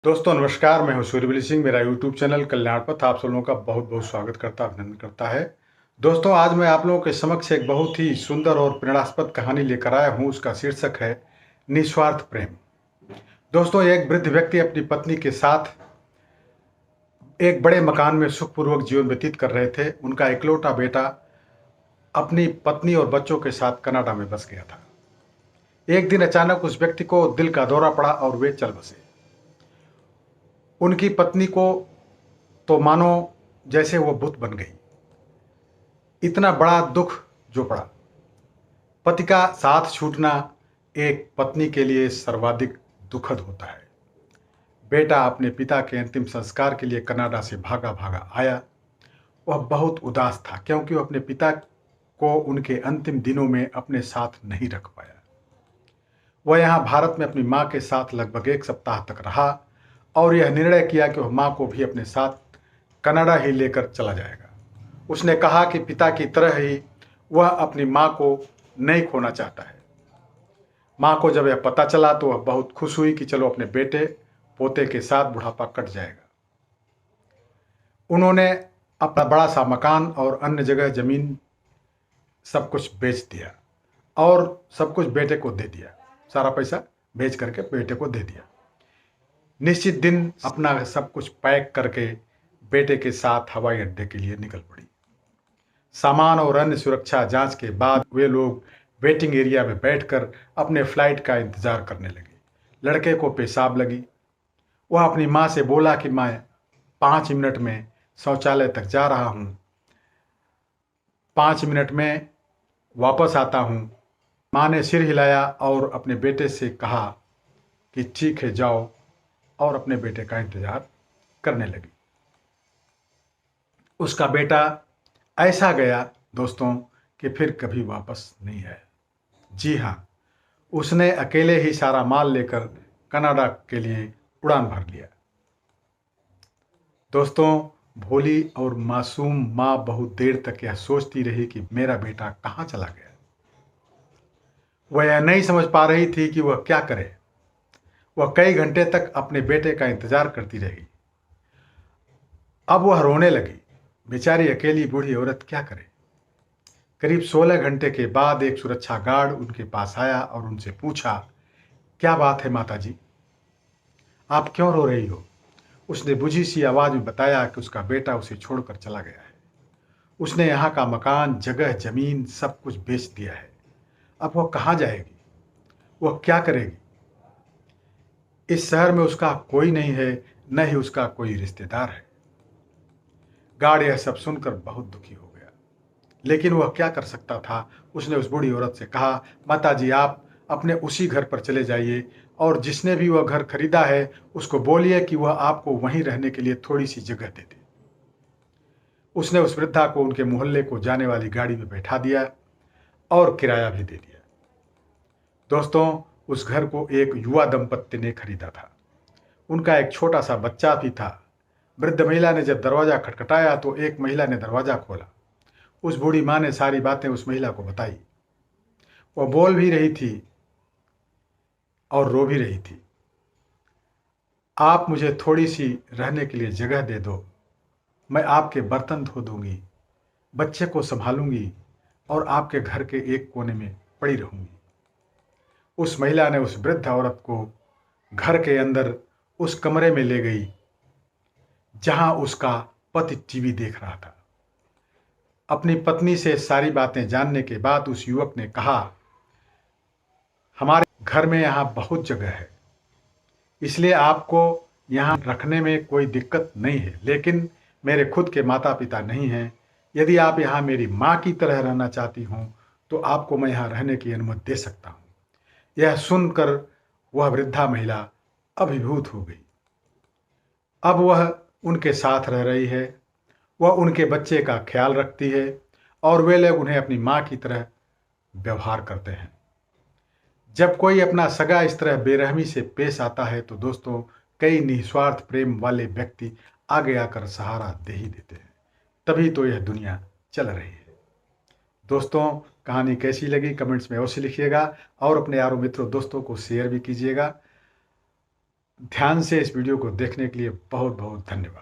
दोस्तों नमस्कार, मैं हूं सूर्यवली सिंह। मेरा यूट्यूब चैनल कल्याण पथ आप सब लोगों का बहुत बहुत स्वागत करता अभिनंदन करता है। दोस्तों आज मैं आप लोगों के समक्ष एक बहुत ही सुंदर और प्रेरणास्पद कहानी लेकर आया हूं। उसका शीर्षक है निस्वार्थ प्रेम। दोस्तों एक वृद्ध व्यक्ति अपनी पत्नी के साथ एक बड़े मकान में सुखपूर्वक जीवन व्यतीत कर रहे थे। उनका इकलौता बेटा अपनी पत्नी और बच्चों के साथ कनाडा में बस गया था। एक दिन अचानक उस व्यक्ति को दिल का दौरा पड़ा और वे चल बसे। उनकी पत्नी को तो मानो जैसे वो बुत बन गई। इतना बड़ा दुख जो पड़ा। पति का साथ छूटना एक पत्नी के लिए सर्वाधिक दुखद होता है। बेटा अपने पिता के अंतिम संस्कार के लिए कनाडा से भागा भागा आया। वह बहुत उदास था क्योंकि वह अपने पिता को उनके अंतिम दिनों में अपने साथ नहीं रख पाया। वह यहाँ भारत में अपनी माँ के साथ लगभग एक सप्ताह तक रहा और यह निर्णय किया कि वह माँ को भी अपने साथ कनाडा ही लेकर चला जाएगा। उसने कहा कि पिता की तरह ही वह अपनी माँ को नहीं खोना चाहता है। माँ को जब यह पता चला तो वह बहुत खुश हुई कि चलो अपने बेटे पोते के साथ बुढ़ापा कट जाएगा। उन्होंने अपना बड़ा सा मकान और अन्य जगह जमीन सब कुछ बेच दिया और सब कुछ बेटे को दे दिया। सारा पैसा बेच करके बेटे को दे दिया। निश्चित दिन अपना सब कुछ पैक करके बेटे के साथ हवाई अड्डे के लिए निकल पड़ी। सामान और अन्य सुरक्षा जांच के बाद वे लोग वेटिंग एरिया में बैठकर अपने फ्लाइट का इंतजार करने लगे। लड़के को पेशाब लगी। वह अपनी माँ से बोला कि मैं 5 मिनट में शौचालय तक जा रहा हूँ, 5 मिनट में वापस आता हूँ। माँ ने सिर हिलाया और अपने बेटे से कहा कि ठीक है जाओ, और अपने बेटे का इंतजार करने लगी। उसका बेटा ऐसा गया दोस्तों कि फिर कभी वापस नहीं आया। जी हाँ, उसने अकेले ही सारा माल लेकर कनाडा के लिए उड़ान भर लिया। दोस्तों भोली और मासूम माँ बहुत देर तक यह सोचती रही कि मेरा बेटा कहाँ चला गया। वह यह नहीं समझ पा रही थी कि वह क्या करे। वह कई घंटे तक अपने बेटे का इंतजार करती रही। अब वह रोने लगी। बेचारी अकेली बूढ़ी औरत क्या करे। करीब 16 घंटे के बाद एक सुरक्षा गार्ड उनके पास आया और उनसे पूछा, क्या बात है माता जी, आप क्यों रो रही हो। उसने बुझी सी आवाज में बताया कि उसका बेटा उसे छोड़कर चला गया है। उसने यहाँ का मकान, जगह, जमीन सब कुछ बेच दिया है। अब वह कहाँ जाएगी, वह क्या करेगी। इस शहर में उसका कोई नहीं है, न ही उसका कोई रिश्तेदार है। गार्ड यह सब सुनकर बहुत दुखी हो गया, लेकिन वह क्या कर सकता था। उसने उस बूढ़ी औरत से कहा, माता जी आप अपने उसी घर पर चले जाइए और जिसने भी वह घर खरीदा है उसको बोलिए कि वह आपको वहीं रहने के लिए थोड़ी सी जगह दे दे। उसने उस वृद्धा को उनके मोहल्ले को जाने वाली गाड़ी में बैठा दिया और किराया भी दे दिया। दोस्तों उस घर को एक युवा दंपत्ति ने खरीदा था। उनका एक छोटा सा बच्चा भी था। वृद्ध महिला ने जब दरवाजा खटखटाया तो एक महिला ने दरवाजा खोला। उस बूढ़ी माँ ने सारी बातें उस महिला को बताई। वह बोल भी रही थी और रो भी रही थी। आप मुझे थोड़ी सी रहने के लिए जगह दे दो, मैं आपके बर्तन धो दूंगी, बच्चे को संभालूंगी और आपके घर के एक कोने में पड़ी रहूंगी। उस महिला ने उस वृद्ध औरत को घर के अंदर उस कमरे में ले गई जहां उसका पति टीवी देख रहा था। अपनी पत्नी से सारी बातें जानने के बाद उस युवक ने कहा, हमारे घर में यहाँ बहुत जगह है, इसलिए आपको यहाँ रखने में कोई दिक्कत नहीं है, लेकिन मेरे खुद के माता पिता नहीं हैं। यदि आप यहाँ मेरी माँ की तरह रहना चाहती हों तो आपको मैं यहाँ रहने की अनुमति दे सकता हूँ। यह सुनकर वह वृद्धा महिला अभिभूत हो गई। अब वह उनके साथ रह रही है, वह उनके बच्चे का ख्याल रखती है और वे लोग उन्हें अपनी माँ की तरह व्यवहार करते हैं। जब कोई अपना सगा इस तरह बेरहमी से पेश आता है तो दोस्तों कई निस्वार्थ प्रेम वाले व्यक्ति आगे आकर सहारा दे ही देते हैं। तभी तो यह दुनिया चल रही है। दोस्तों कहानी कैसी लगी कमेंट्स में अवश्य लिखिएगा और अपने यारों मित्रों दोस्तों को शेयर भी कीजिएगा। ध्यान से इस वीडियो को देखने के लिए बहुत बहुत धन्यवाद।